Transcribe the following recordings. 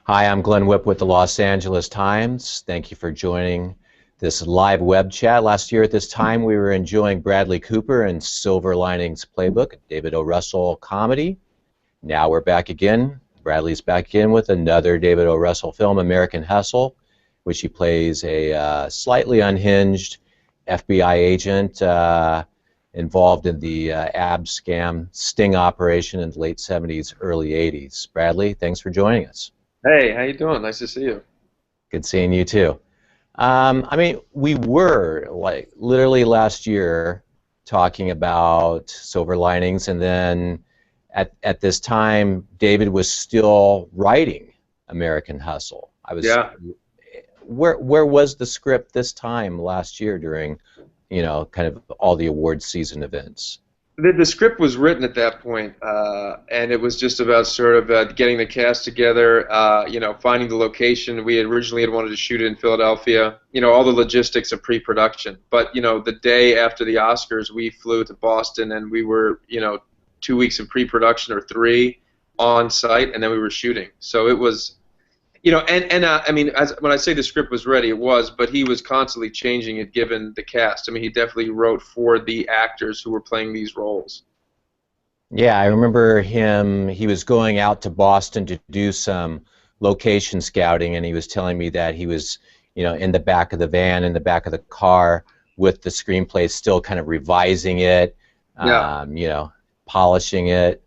Hi, I'm Glenn Whipp with the Los Angeles Times. Thank you for joining this live web chat. Last year at this time, we were enjoying Bradley Cooper and Silver Linings Playbook, a David O. Russell comedy. Now we're back again. Bradley's back again with another David O. Russell film, American Hustle, which he plays a slightly unhinged FBI agent involved in the ab scam sting operation in the late 70s, early 80s. Bradley, thanks for joining us. Hey, how you doing? Nice to see you. Good seeing you too. I mean, we were like literally last year talking about Silver Linings, and then at this time, David was still writing American Hustle. I was Yeah. where was the script this time last year during, kind of all the award season events? The script was written at that point, and it was just about sort of getting the cast together, finding the location. We originally had wanted to shoot it in Philadelphia, all the logistics of pre-production. But, the day after the Oscars, we flew to Boston, and we were, 2 weeks in pre-production or three on site, and then we were shooting. So it was, I mean, when I say the script was ready, it was, but he was constantly changing it given the cast. I mean, he definitely wrote for the actors who were playing these roles. Yeah, I remember him. He was going out to Boston to do some location scouting, and he was telling me that he was, in the back of the van, in the back of the car, with the screenplay, still kind of revising it, Yeah. um, you know, polishing it.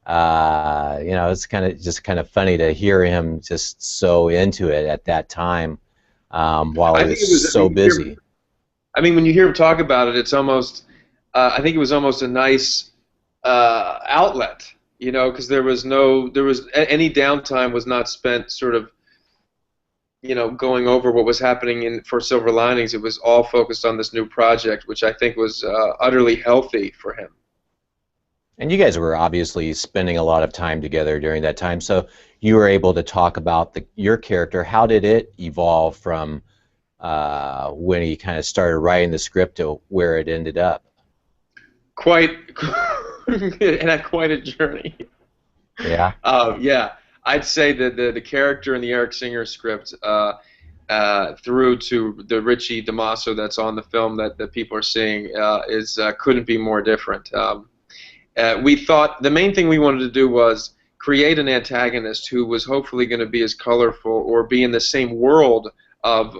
It's kind of funny to hear him just so into it at that time, while I he think it was was. so busy. When you hear him talk about it, it's almost. I think it was almost a nice outlet, because any downtime was not spent sort of, going over what was happening for Silver Linings. It was all focused on this new project, which I think was utterly healthy for him. And you guys were obviously spending a lot of time together during that time, so you were able to talk about your character. How did it evolve from when he kind of started writing the script to where it ended up? Quite, and had quite a journey. Yeah. Yeah, I'd say that the character in the Eric Singer script, through to the Richie DiMasso that's on the film that people are seeing, is couldn't be more different. We thought the main thing we wanted to do was create an antagonist who was hopefully going to be as colorful or be in the same world of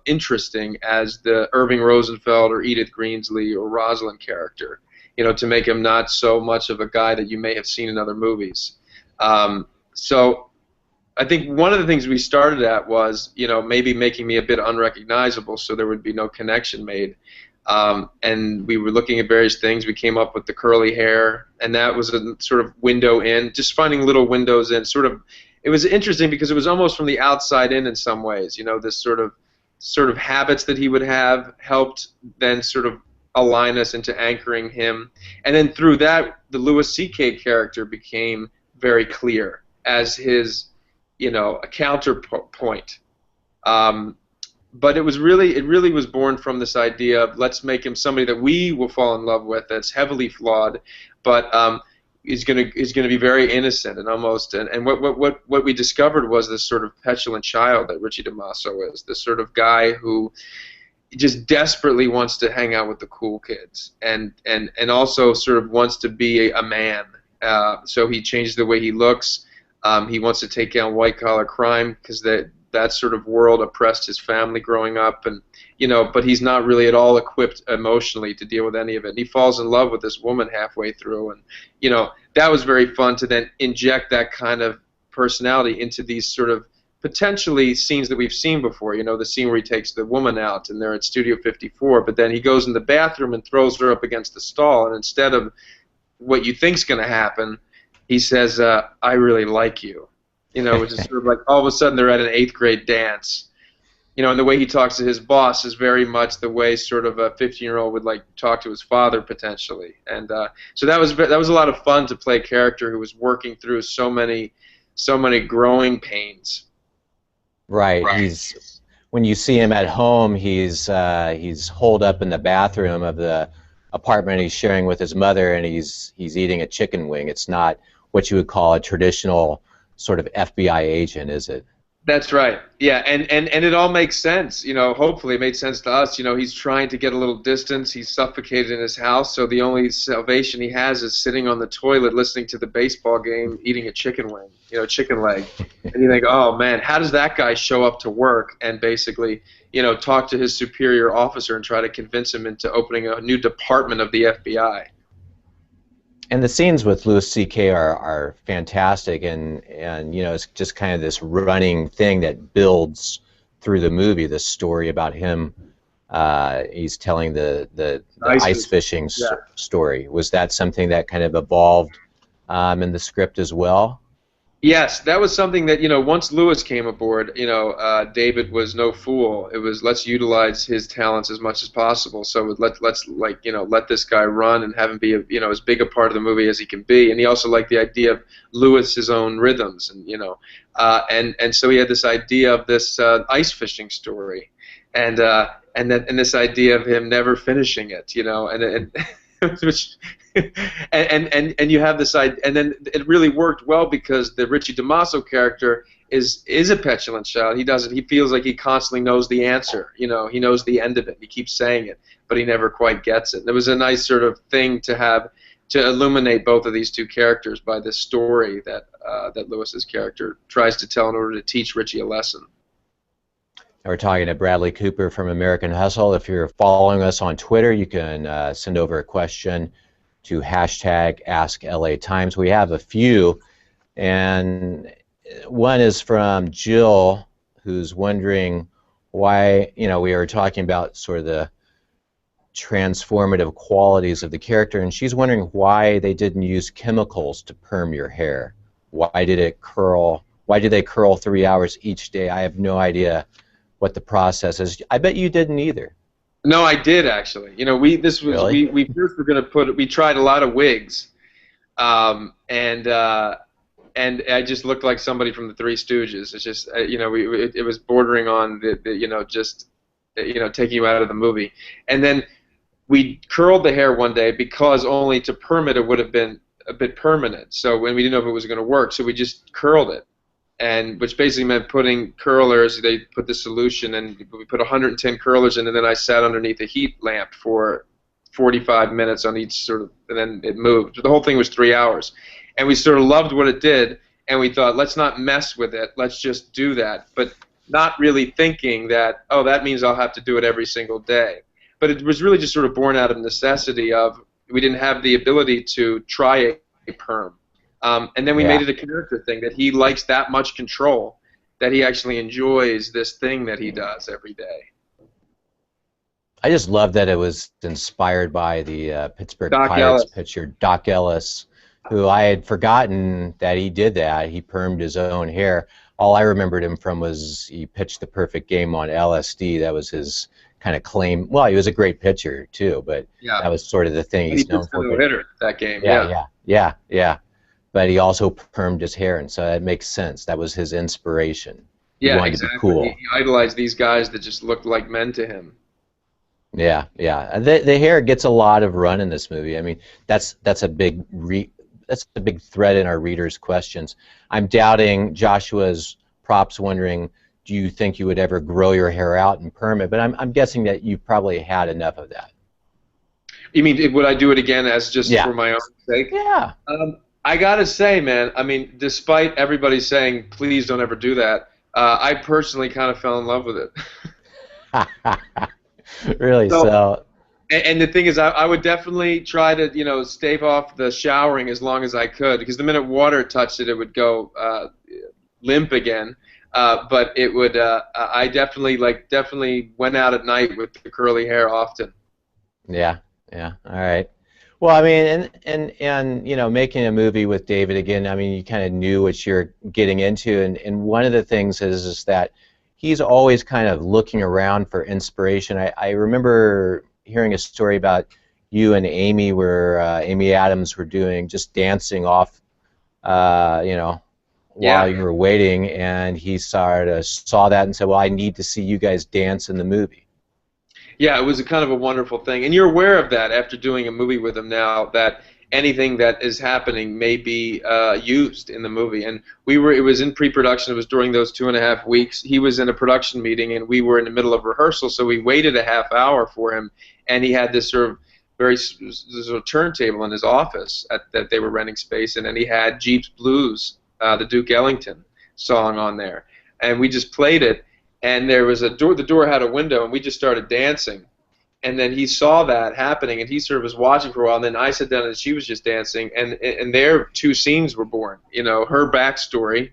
interesting as the Irving Rosenfeld or Edith Greensley or Rosalind character, to make him not so much of a guy that you may have seen in other movies. So I think one of the things we started at was, maybe making me a bit unrecognizable so there would be no connection made. And we were looking at various things. We came up with the curly hair, and that was a sort of window in, just finding little windows in. It was interesting because it was almost from the outside in some ways. This sort of habits that he would have helped then sort of align us into anchoring him. And then through that, the Louis C.K. character became very clear as his, a counterpoint. But it really was born from this idea of let's make him somebody that we will fall in love with, that's heavily flawed, but is gonna be very innocent and almost and what we discovered was this sort of petulant child that Richie DiMasso is, this sort of guy who just desperately wants to hang out with the cool kids and also sort of wants to be a man. So he changes the way he looks. He wants to take down white collar crime because that sort of world oppressed his family growing up, and but he's not really at all equipped emotionally to deal with any of it. And he falls in love with this woman halfway through, and that was very fun to then inject that kind of personality into these sort of potentially scenes that we've seen before. The scene where he takes the woman out and they're at Studio 54, but then he goes in the bathroom and throws her up against the stall, and instead of what you think's going to happen, he says, "I really like you." Which is sort of like all of a sudden they're at an 8th grade dance. And the way he talks to his boss is very much the way sort of a 15-year-old would like talk to his father potentially. And so that was a lot of fun to play a character who was working through so many growing pains. Right. When you see him at home, he's holed up in the bathroom of the apartment he's sharing with his mother, and he's eating a chicken wing. It's not what you would call a traditional sort of FBI agent, is it? That's right. Yeah, and it all makes sense. You know, hopefully it made sense to us. You know, he's trying to get a little distance. He's suffocated in his house, so the only salvation he has is sitting on the toilet listening to the baseball game, eating a chicken wing, you know, chicken leg. And you think, oh man, how does that guy show up to work and basically, you know, talk to his superior officer and try to convince him into opening a new department of the FBI? And the scenes with Louis C.K. are fantastic, and you know, it's just kind of this running thing that builds through the movie. This story about him, he's telling the ice fishing story. Was that something that kind of evolved in the script as well? Yes, that was something that, you know, once Lewis came aboard, you know, David was no fool. It was, let's utilize his talents as much as possible. So let's like, you know, let this guy run and have him be, you know, as big a part of the movie as he can be. And he also liked the idea of Lewis's own rhythms, and you know, and so he had this idea of this ice fishing story, and this idea of him never finishing it, you know, and which, and you have this idea, and then it really worked well because the Richie DiMasso character is a petulant child. He feels like he constantly knows the answer. You know, he knows the end of it. He keeps saying it, but he never quite gets it. And it was a nice sort of thing to have to illuminate both of these two characters by this story that that Lewis's character tries to tell in order to teach Richie a lesson. We're talking to Bradley Cooper from American Hustle. If you're following us on Twitter, you can send over a question to #AskLATimes. We have a few, and one is from Jill, who's wondering why, you know, we were talking about sort of the transformative qualities of the character, and she's wondering why they didn't use chemicals to perm your hair. Why did it curl? Why did they curl 3 hours each day? I have no idea what the process is. I bet you didn't either. No, I did actually. You know, we first were going to we tried a lot of wigs, and I just looked like somebody from the Three Stooges. It's just you know, it was bordering on the you know, just you know, taking you out of the movie. And then we curled the hair one day because only to perm it would have been a bit permanent. So when we didn't know if it was going to work, so we just curled it. And which basically meant putting curlers. They put the solution, and we put 110 curlers in, and then I sat underneath a heat lamp for 45 minutes on each sort of, and then it moved. The whole thing was 3 hours, and we sort of loved what it did, and we thought, let's not mess with it. Let's just do that, but not really thinking that, oh, that means I'll have to do it every single day. But it was really just sort of born out of necessity of we didn't have the ability to try a perm. And then we made it a character thing that he likes that much control that he actually enjoys this thing that he does every day. I just love that it was inspired by the Pittsburgh Pirates Ellis. pitcher Doc Ellis, who I had forgotten that he did that. He permed his own hair. All I remembered him from was he pitched the perfect game on LSD. That was his kind of claim. Well, he was a great pitcher too, but that was sort of the thing he's known for. He pitched a no-hitter that game. Yeah. But he also permed his hair, and so that makes sense. That was his inspiration. He wanted to be cool. He idolized these guys that just looked like men to him. Yeah. The hair gets a lot of run in this movie. I mean, that's a big thread in our readers' questions. I'm doubting Joshua's props, wondering, do you think you would ever grow your hair out and perm it? But I'm guessing that you've probably had enough of that. You mean, would I do it again as just for my own sake? Yeah. I gotta say, man, I mean, despite everybody saying, please don't ever do that, I personally kind of fell in love with it. Really? So and the thing is, I would definitely try to, you know, stave off the showering as long as I could, because the minute water touched it, it would go limp again. But it would, I definitely went out at night with the curly hair often. Yeah. All right. Well, I mean, and you know, making a movie with David again, I mean, you kind of knew what you're getting into, and one of the things is that he's always kind of looking around for inspiration. I remember hearing a story about you and Amy, where Amy Adams were just dancing off, you know, while you were waiting, and he saw that and said, well, I need to see you guys dance in the movie. Yeah, it was a kind of a wonderful thing, and you're aware of that after doing a movie with him now, that anything that is happening may be used in the movie. And it was in pre-production. It was during those 2.5 weeks. He was in a production meeting, and we were in the middle of rehearsal, so we waited a half hour for him, and he had this sort of there's a turntable in his office that they were renting space in, and he had Jeeps Blues, the Duke Ellington song on there, and we just played it, and there was a door. The door had a window, and we just started dancing. And then he saw that happening, and he sort of was watching for a while. And then I sat down, and she was just dancing, and their two scenes were born. You know, her backstory,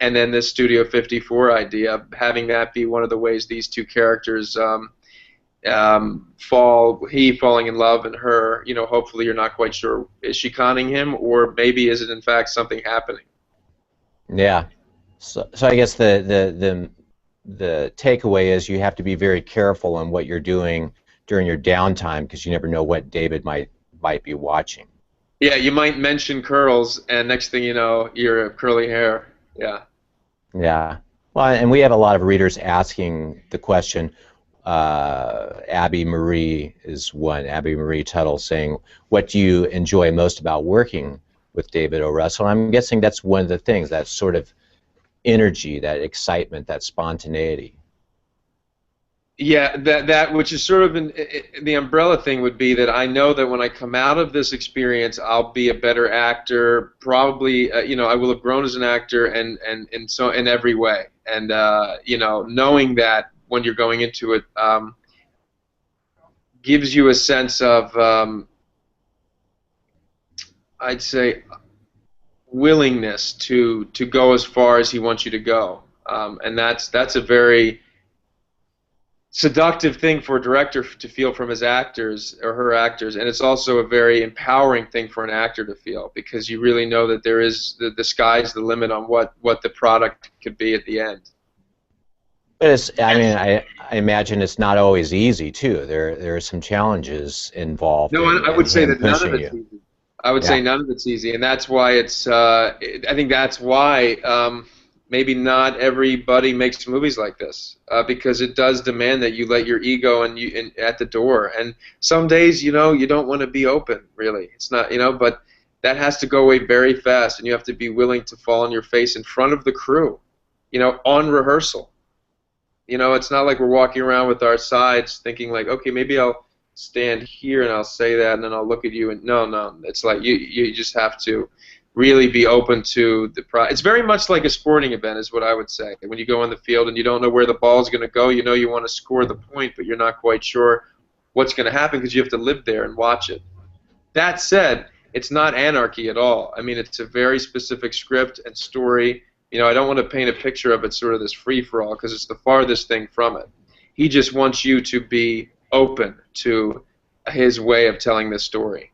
and then this Studio 54 idea, having that be one of the ways these two characters he falling in love, and her. You know, hopefully you're not quite sure, is she conning him, or maybe is it in fact something happening? Yeah. So I guess the takeaway is you have to be very careful on what you're doing during your downtime, because you never know what David might be watching. Yeah, you might mention curls, and next thing you know, you're curly hair. Yeah. Yeah. Well, and we have a lot of readers asking the question. Abby Marie is one. Abby Marie Tuttle saying, "What do you enjoy most about working with David O. Russell?" I'm guessing that's one of the things. That sort of energy, that excitement, that spontaneity. Yeah, that which is sort of the umbrella thing would be that I know that when I come out of this experience, I'll be a better actor. Probably, you know, I will have grown as an actor, and so in every way. And you know, knowing that when you're going into it gives you a sense of, I'd say, willingness to go as far as he wants you to go, and that's a very seductive thing for a director to feel from his actors or her actors, and it's also a very empowering thing for an actor to feel, because you really know that there is the sky's the limit on what the product could be at the end. But it's, I mean, I imagine it's not always easy too. There are some challenges involved. No, I would say that none of it's easy. I would say none of it's easy, and that's why it's. I think that's why. Maybe not everybody makes movies like this, because it does demand that you let your ego and at the door. And some days, you know, you don't want to be open. Really, it's not, you know, but that has to go away very fast, and you have to be willing to fall on your face in front of the crew, you know, on rehearsal. You know, it's not like we're walking around with our sides thinking like, okay, maybe I'll stand here and I'll say that, and then I'll look at you, and no, it's like you just have to really be open to the it's very much like a sporting event, is what I would say. When you go on the field and you don't know where the ball's going to go, you know you want to score the point, but you're not quite sure what's going to happen because you have to live there and watch it. That said, it's not anarchy at all. I mean, it's a very specific script and story. You know, I don't want to paint a picture of it sort of this free-for-all, because it's the farthest thing from it. He just wants you to be open to his way of telling this story.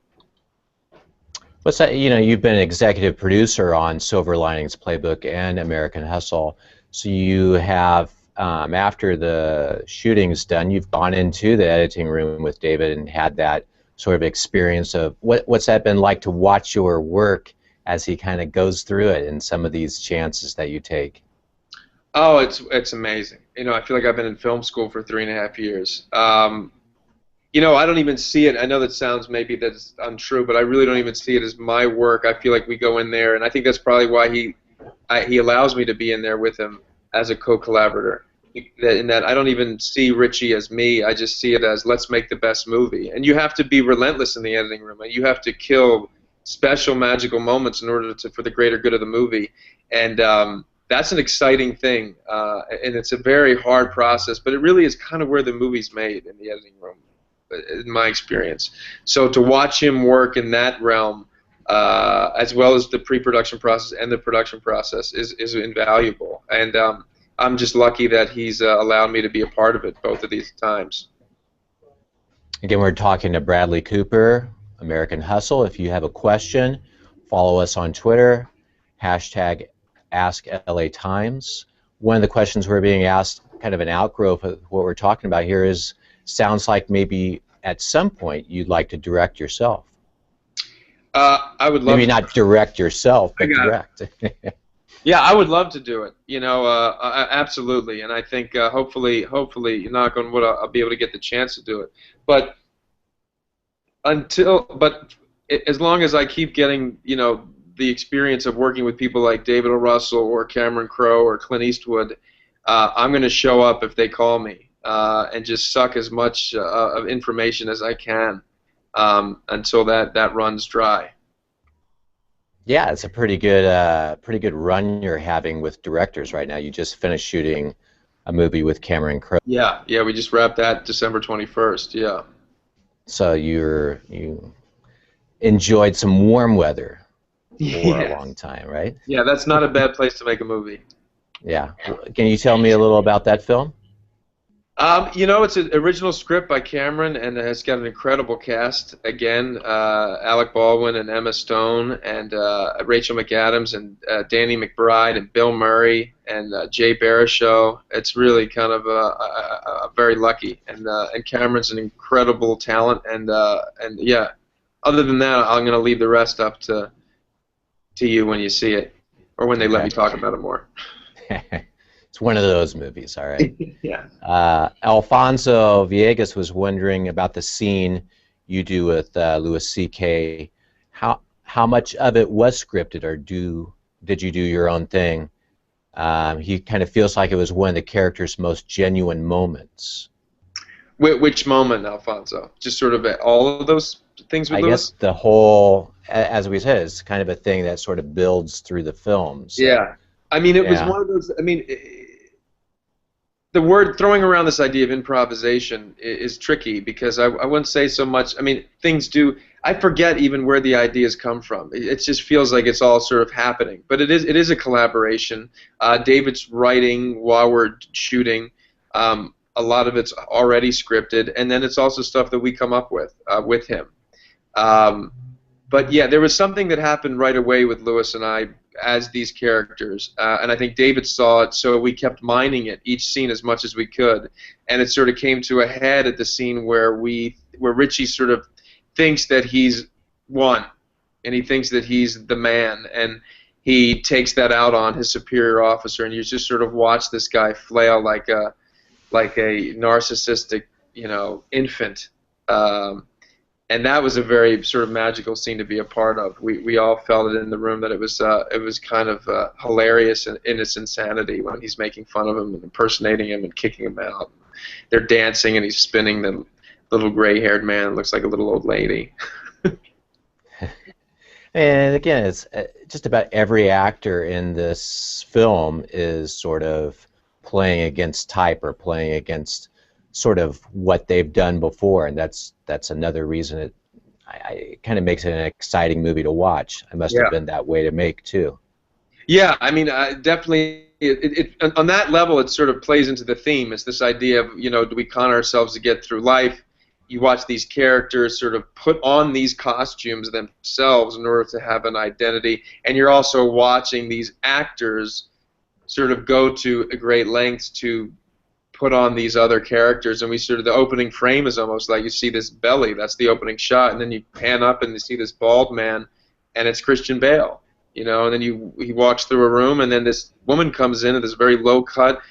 What's that? You know, you've been an executive producer on Silver Linings Playbook and American Hustle, so you have, after the shooting's done, you've gone into the editing room with David and had that sort of experience of what's that been like to watch your work as he kind of goes through it and some of these chances that you take? Oh, it's amazing. You know, I feel like I've been in film school for 3.5 years. You know, I don't even see it. I know that sounds maybe that's untrue, but I really don't even see it as my work. I feel like we go in there, and I think that's probably why he allows me to be in there with him as a co-collaborator. In that I don't even see Richie as me. I just see it as, let's make the best movie. And you have to be relentless in the editing room. You have to kill special magical moments in order for the greater good of the movie. And that's an exciting thing, and it's a very hard process, but it really is kind of where the movie's made, in the editing room, in my experience. So to watch him work in that realm, as well as the pre-production process and the production process, is invaluable. And I'm just lucky that he's allowed me to be a part of it both of these times. Again, we're talking to Bradley Cooper, American Hustle. If you have a question, follow us on Twitter, hashtag AskLATimes. One of the questions we're being asked, kind of an outgrowth of what we're talking about here, is, sounds like maybe at some point you'd like to direct yourself. I would love maybe not direct yourself, but direct. Yeah, I would love to do it. You know, absolutely. And I think hopefully, knock on wood, I'll be able to get the chance to do it. But as long as I keep getting, the experience of working with people like David O. Russell or Cameron Crowe or Clint Eastwood, I'm going to show up if they call me and just suck as much of information as I can until that runs dry. Yeah, it's a pretty good run you're having with directors right now. You just finished shooting a movie with Cameron Crowe. Yeah, yeah, we just wrapped that December 21st. Yeah. So you enjoyed some warm weather for a Yeah. long time, right? Yeah, that's not a bad place to make a movie. Yeah. Can you tell me a little about that film? It's an original script by Cameron, and it's got an incredible cast. Again, Alec Baldwin and Emma Stone, and Rachel McAdams, and Danny McBride, and Bill Murray, and Jay Baruchel. It's really kind of very lucky, and Cameron's an incredible talent, and yeah. Other than that, I'm going to leave the rest up to you when you see it, or when they let me talk about it more. It's one of those movies, all right. Yeah. Alfonso Villegas was wondering about the scene you do with Louis C.K. How much of it was scripted, or did you do your own thing? He kind of feels like it was one of the character's most genuine moments. Which moment, Alfonso? Just sort of all of those things with I Louis? guess the whole, as we said, it's kind of a thing that sort of builds through the film. So, Yeah. I mean, it was one of those. I mean, the word throwing around this idea of improvisation is tricky because I wouldn't say so much. I mean, things do. I forget even where the ideas come from. It just feels like it's all sort of happening. But it is a collaboration. David's writing while we're shooting. A lot of it's already scripted, and then it's also stuff that we come up with him. But yeah, there was something that happened right away with Louis and I as these characters, and I think David saw it, so we kept mining it, each scene as much as we could, and it sort of came to a head at the scene where Richie sort of thinks that he's won, and he thinks that he's the man, and he takes that out on his superior officer, and you just sort of watch this guy flail like a narcissistic, infant. And that was a very sort of magical scene to be a part of. We all felt it in the room that it was kind of hilarious in its insanity when he's making fun of him and impersonating him and kicking him out. They're dancing and he's spinning the little gray-haired man that looks like a little old lady. And again, it's just about every actor in this film is sort of playing against type or playing against sort of what they've done before, and that's another reason it kind of makes it an exciting movie to watch. It must have been that way to make too. Yeah, I mean, definitely. On that level, it sort of plays into the theme. It's this idea of, do we con ourselves to get through life? You watch these characters sort of put on these costumes themselves in order to have an identity, and you're also watching these actors sort of go to great lengths to put on these other characters, and the opening frame is almost like you see this belly, that's the opening shot, and then you pan up and you see this bald man, and it's Christian Bale, and then he walks through a room, and then this woman comes in this very low-cut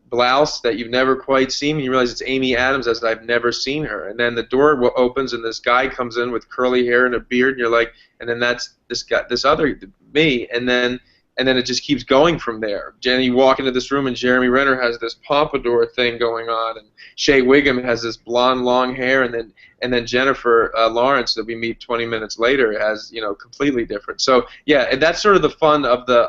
blouse that you've never quite seen, and you realize it's Amy Adams as I've never seen her, and then the door opens, and this guy comes in with curly hair and a beard, and you're like, and then that's this guy, this other me, and then it just keeps going from there. Jenny, you walk into this room, and Jeremy Renner has this pompadour thing going on, and Shea Wiggum has this blonde, long hair, and then Jennifer Lawrence that we meet 20 minutes later has completely different. So yeah, that's sort of the fun of the,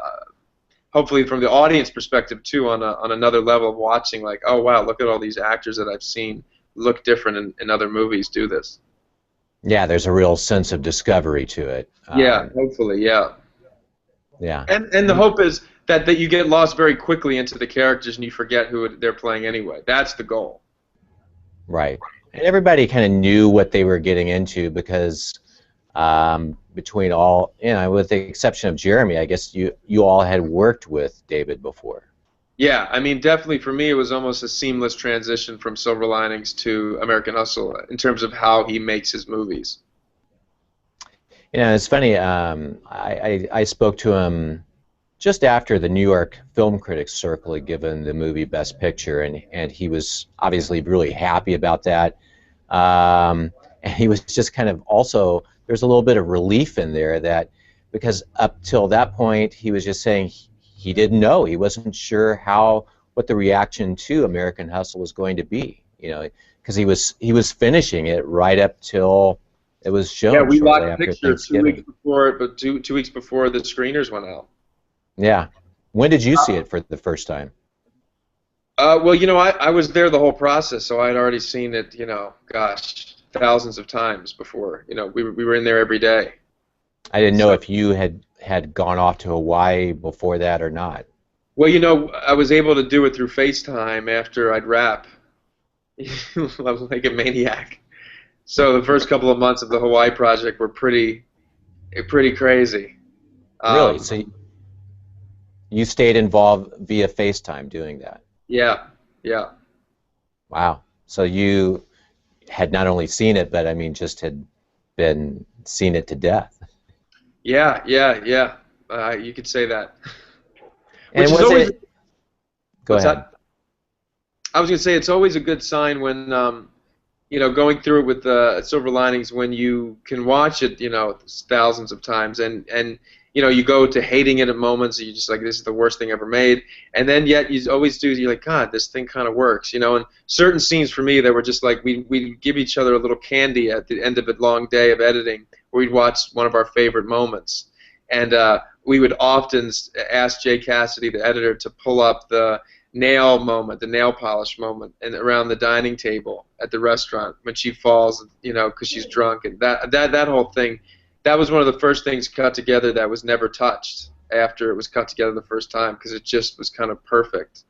hopefully from the audience perspective too, on another level of watching, like, oh wow, look at all these actors that I've seen look different in other movies do this. Yeah, there's a real sense of discovery to it. Yeah, hopefully, yeah. Yeah. And the hope is that you get lost very quickly into the characters and you forget who they're playing anyway. That's the goal. Right. And everybody kind of knew what they were getting into because between all, with the exception of Jeremy, I guess you all had worked with David before. Yeah, I mean, definitely for me it was almost a seamless transition from Silver Linings to American Hustle in terms of how he makes his movies. It's funny. I spoke to him just after the New York Film Critics Circle had given the movie Best Picture, and he was obviously really happy about that. And he was just kind of also there's a little bit of relief in there that, because up till that point he was just saying he didn't know, he wasn't sure what the reaction to American Hustle was going to be, you know, because he was finishing it right up till it was shown. Yeah, we shortly locked after picture Thanksgiving. 2 weeks before, but two weeks before the screeners went out. Yeah. When did you see it for the first time? Well, you know, I was there the whole process, so I'd already seen it, you know, gosh, thousands of times before. You know, we were in there every day. I didn't know if you had gone off to Hawaii before that or not. Well, you know, I was able to do it through FaceTime after I'd wrap. I was like a maniac. So the first couple of months of the Hawaii project were pretty crazy. Really? So you stayed involved via FaceTime doing that? Yeah, yeah. Wow. So you had not only seen it, but I mean, just had been seen it to death. Yeah, yeah, yeah. You could say that. And Which is always. Go ahead. That? I was going to say it's always a good sign when, you know, going through it with Silver Linings, when you can watch it, you know, thousands of times, and you know, you go to hating it at moments, and you're just like, this is the worst thing ever made, and then yet you always do, you're like, God, this thing kind of works, you know, and certain scenes for me that were just like, we'd give each other a little candy at the end of a long day of editing, where we'd watch one of our favorite moments, and we would often ask Jay Cassidy, the editor, to pull up the nail moment, the nail polish moment, and around the dining table at the restaurant when she falls, you know, because she's drunk, and that whole thing, that was one of the first things cut together that was never touched after it was cut together the first time, because it just was kind of perfect.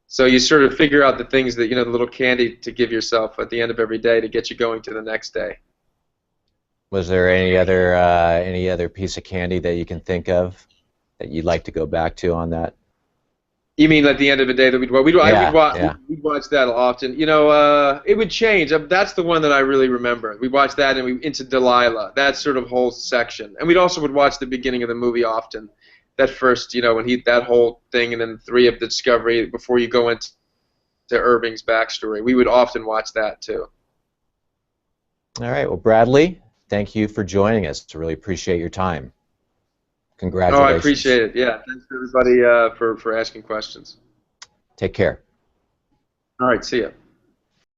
So you sort of figure out the things that, you know, the little candy to give yourself at the end of every day to get you going to the next day. Was there any other piece of candy that you can think of that you'd like to go back to on that? You mean at the end of the day that we'd watch that often. You know, it would change. That's the one that I really remember. We watched that, and into Delilah, that sort of whole section, and we'd also would watch the beginning of the movie often. That first, you know, when that whole thing, and then 3 of the Discovery before you go into Irving's backstory. We would often watch that too. All right. Well, Bradley, thank you for joining us. I really appreciate your time. Congratulations. Oh, I appreciate it. Yeah, thanks to everybody for asking questions. Take care. All right, see ya.